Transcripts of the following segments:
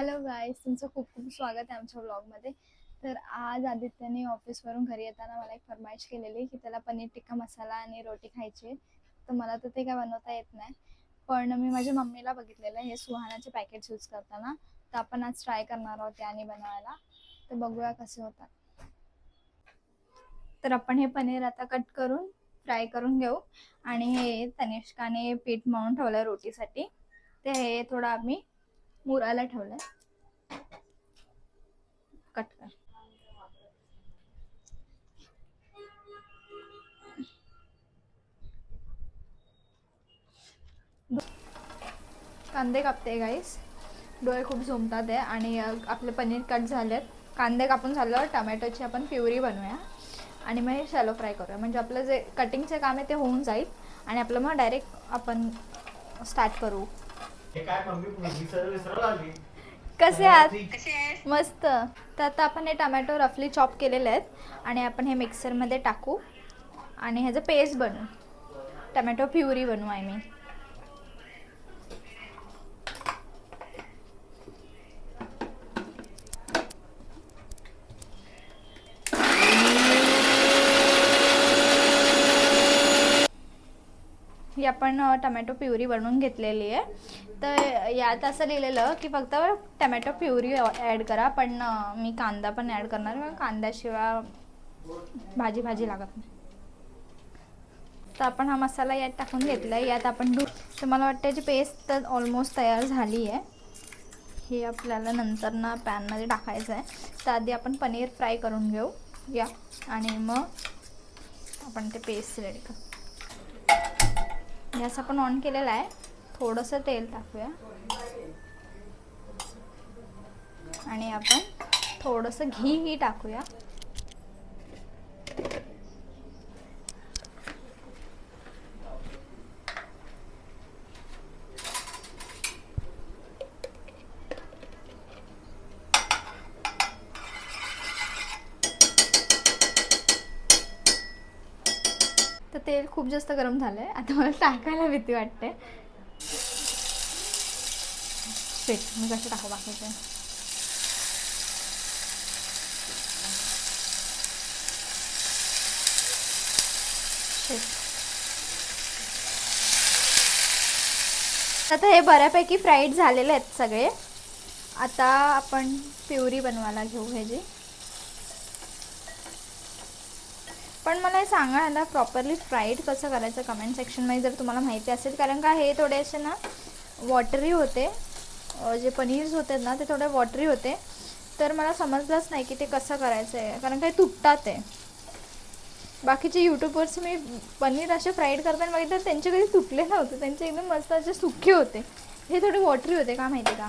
Hello गाईस, तुमचं खूप खूप स्वागत आहे आमच्या व्लॉगमध्ये. तर आज आदित्यने ऑफिसवरून घरी येताना मला एक फरमाईश केलेली की त्याला पनीर टिक्का मसाला आणि रोटी खायची. तर मला तर ते काय बनवता येत नाही, पण मी माझ्या मम्मीला बघितलेलं हे सुहानाचे पॅकेट्स यूज करताना. तर आपण आज ट्राय करणार आहोत त्याने बनवायला. तर बघूया कसे होतात. तर आपण हे पनीर आता कट करून फ्राय करून घेऊ. आणि हे तनिष्काने पीठ मळून ठेवलं रोटीसाठी. ते हे थोडं आम्ही मुरायला ठेवलंय. कट कर. कांदे कापते गाईस. डोळे खूप झोमतात आहे. आणि आपले पनीर कट झालेत, कांदे कापून झालं. टमॅटोची आपण प्युरी बनवूया आणि मग हे शॅलो फ्राय करूया. म्हणजे आपलं जे कटिंगचे काम आहे ते होऊन जाईल आणि आपलं मग डायरेक्ट आपण स्टार्ट करू. कसे आहात? मस्त. तर आता आपण हे टमॅटो रफली चॉप केलेले आहेत आणि आपण हे मिक्सरमध्ये टाकू आणि ह्याचं पेस्ट बनवू. टमॅटो प्युरी बनवू आय मीन. ही आपण टमॅटो प्युरी बनवून घेतलेली आहे. तर यात असं लिहिलेलं की फक्त टमॅटो प्युरी ॲड करा, पण मी कांदा पण ॲड करणार आहे. कांद्याशिवाय भाजी लागत नाही. तर आपण हा मसाला यात टाकून घेतला आहे. यात आपण तर मला वाटतं याची पेस्ट तर ऑलमोस्ट तयार झाली आहे. हे आपल्याला नंतर ना पॅनमध्ये टाकायचं आहे. तर आधी आपण पनीर फ्राय करून घेऊ या, आणि मग आपण ते पेस्ट रेडी करू. गॅस आपण ऑन केलेला आहे. थोडंसं तेल टाकूया आणि आपण थोडंसं घी टाकूया. तर तेल खूप जास्त गरम झालं आहे. आता मला टाकायला भीती वाटते. मी कसं टाकू बाकीचे. आता हे बऱ्यापैकी फ्राईड झालेले आहेत सगळे. आता आपण प्युरी बनवायला घेऊ ह्याची. पण मला हे सांगा प्रॉपरली फ्राईड कसं करायचं कमेंट सेक्शनमध्ये जर तुम्हाला माहिती असेल. कारण का हे थोडेसे ना वॉटरी होते, जे पनीर्स होते ना ते थोडे वॉटरी होते. तर मला समजलंच नाही की ते कसं करायचं आहे, कारण काही तुटतात आहे. बाकीचे यूट्यूबर्स मी पनीर असे फ्राईड करताना बघितलं, त्यांचे कधी तुटले नव्हते. त्यांचे एकदम मस्त असे सुखे होते. हे थोडे वॉटरी होते का माहिती का.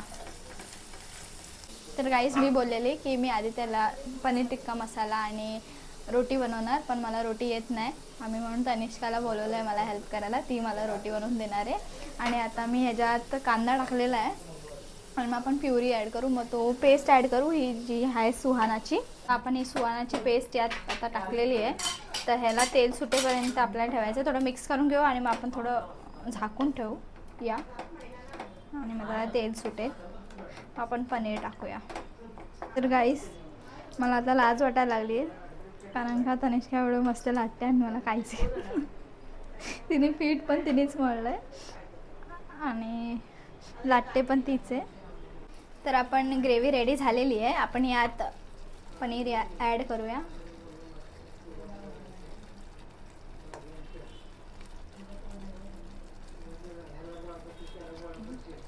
तर गाईस, मी बोललेली की मी आधी त्याला पनीर टिक्का मसाला आणि रोटी बनवणार, पण मला रोटी येत नाही. आम्ही म्हणून तनिष्काला बोलवलं आहे मला हेल्प करायला. ती मला रोटी बनवून देणार आहे. आणि आता मी ह्याच्यात कांदा टाकलेला आहे आणि मग आपण प्युरी ॲड करू. मग तो पेस्ट ॲड करू, ही जी आहे सुहानाची. आपण ही सुहानाची पेस्ट यात आता टाकलेली आहे. तर ह्याला तेल सुटेपर्यंत आपल्याला ठेवायचं. थोडं मिक्स करून घेऊ आणि मग आपण थोडं झाकून ठेवू या. आणि मग जरा तेल सुटेल आपण पनीर टाकूया. तर गाईस, मला आता लाज वाटायला लागली आहे, कारण का तनिष्का एवढं मस्त लाटते आणि मला काहीच तिने पीठ पण तिनेच मळलं आहे आणि लाटते पण तीच आहे. तर आपण ग्रेव्ही रेडी झालेली आहे. आपण यात पनीर ॲड करूया.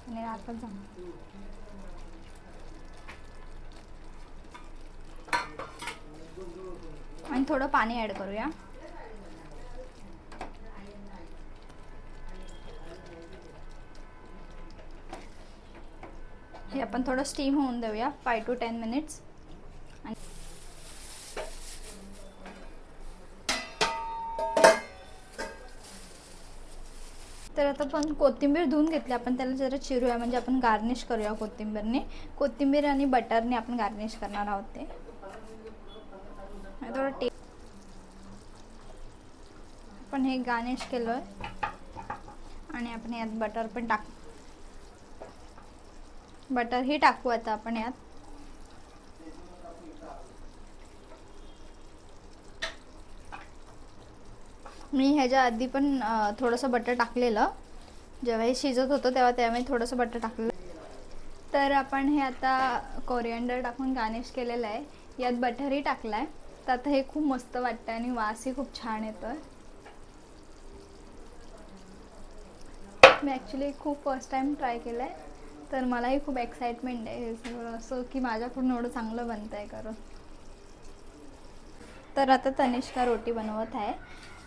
पनीर आतच जा. आणि थोडं पाणी ॲड करूया. हे आपण थोडं स्टीम होऊन देऊया 5 to 10 मिनिट्स. तर आता पण कोथिंबीर धुवून घेतली. आपण त्याला जरा चिरूया, म्हणजे आपण गार्निश करूया कोथिंबीरने. कोथिंबीर आणि बटरने आपण गार्निश करणार आहोत. ते थोडं आपण हे गार्निश केलं आहे आणि आपण यात बटर पण टाक. बटर ही टाकू आता आपण यात. मी ह्याच्या आधी पण थोडंसं बटर टाकलेलं, जेव्हा हे शिजत होतं तेव्हा मी थोडंसं बटर टाकलेलं. तर आपण हे आता कोरिअँडर टाकून गार्निश केलेलं आहे. यात बटरही टाकला आहे, तर आता हे खूप मस्त वाटतं आणि वासही खूप छान येतो आहे. मी ॲक्च्युली खूप फर्स्ट टाईम ट्राय केलं आहे, तर मलाही खूप एक्साइटमेंट आहे हे सगळं असं की माझ्याकडून एवढं चांगलं बनतं आहे करून. तर आता तनिष्का रोटी बनवत आहे.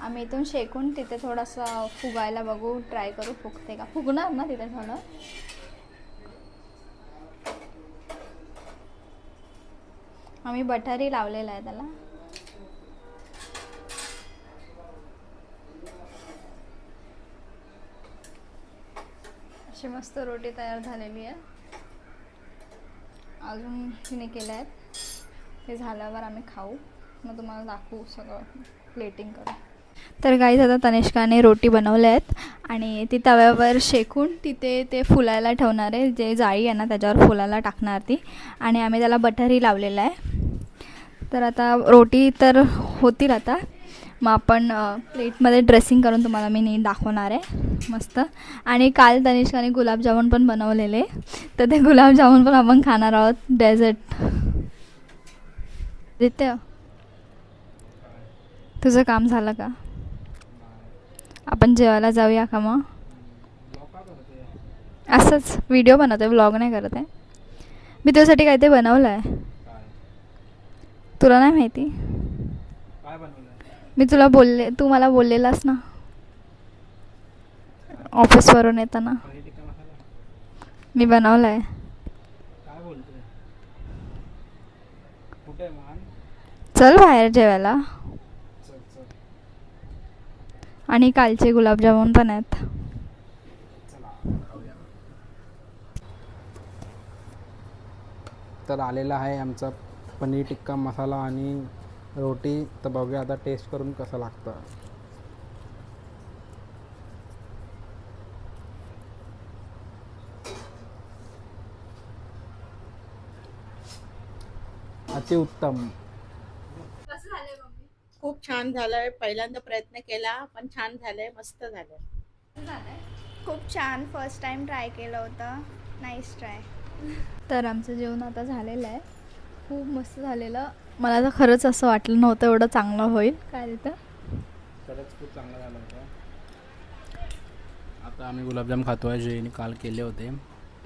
आम्ही इथून शेकून तिथे थोडंसं फुगायला बघू, ट्राय करू फुगते का. फुगणार ना तिथे थोडं. आम्ही बटरही लावलेला आहे त्याला. अशी मस्त रोटी तयार झालेली आहे. अजून तिने केल्या आहेत. ते झाल्यावर आम्ही खाऊ, मग तुम्हाला दाखवू सगळं प्लेटिंग करू. तर गाईज आता तनिष्काने रोटी बनवल्या आहेत आणि ती तव्यावर शेकून तिथे ते फुलायला ठेवणार आहे. जे जाळी आहे ना त्याच्यावर फुलायला टाकणार ती. आणि आम्ही त्याला बटरही लावलेलं आहे. तर आता रोटी तर होतील आता, मग आपण प्लेटमध्ये ड्रेसिंग करून तुम्हाला मी नीट दाखवणार आहे मस्त. आणि काल तनिष्काने गुलाबजामुन पण बनवलेले, तर ते गुलाबजामुन पण आपण खाणार आहोत डेझर्ट. दित्य, तुझं काम झालं का? आपण जेवायला जाऊया का मग? असंच व्हिडिओ बनवते, व्लॉग नाही करत आहे मी. तुझ्यासाठी काय ते बनवलं आहे, तुला नाही माहिती? मी तुला बोलले, तू मला बोललेलास ना ऑफिसवरून येताना. मी बनवलं आहे. चल बाहेर जेवायला. आणि कालचे गुलाबजामुन पण आहेत. तर आलेला आहे आमचा पनीर टिक्का मसाला आणि रोटी. तर बघूया आता टेस्ट करून कसं लागतं. अतिउत्तम. खूप छान झालंय. पहिल्यांदा प्रयत्न केला पण छान झालंय, मस्त झालंय. खूप छान. फर्स्ट टाईम ट्राय केलं होतं. Nice try. तर आमचं जेवण आता झालेलं आहे. खूप मस्त झालेलं. मला तर खरंच असं वाटलं नव्हतं एवढं चांगलं होईल. काय तिथं खरंच खूप चांगलं झालं होतं. आता आम्ही गुलाबजाम खातोय, जे काल केले होते.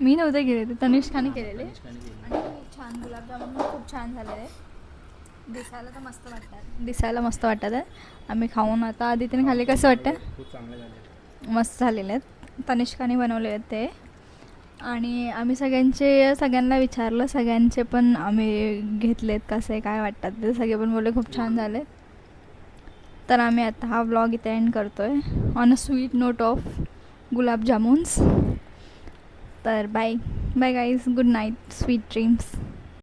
मी नव्हते केले, ते तनिष्काने केलेले. आणि खूप छान गुलाबजामुन खूप छान झालेले. दिसायला तर मस्त वाटतात, दिसायला मस्त वाटतात आहे. आम्ही खाऊन आता आदितीने खाल्ले. कसं वाटतं? खूप चांगले झाले, मस्त झालेले आहेत. तनिष्काने बनवले आहेत ते. आणि आम्ही सगळ्यांना विचारलं, सगळ्यांचे पण आम्ही घेतलेत कसे काय वाटतात ते. सगळे पण बोलले खूप छान झाले. तर आम्ही आता हा व्लॉग इथे एंड करतो आहे on a sweet note of gulab jamuns. तर bye bye guys, good night, sweet dreams.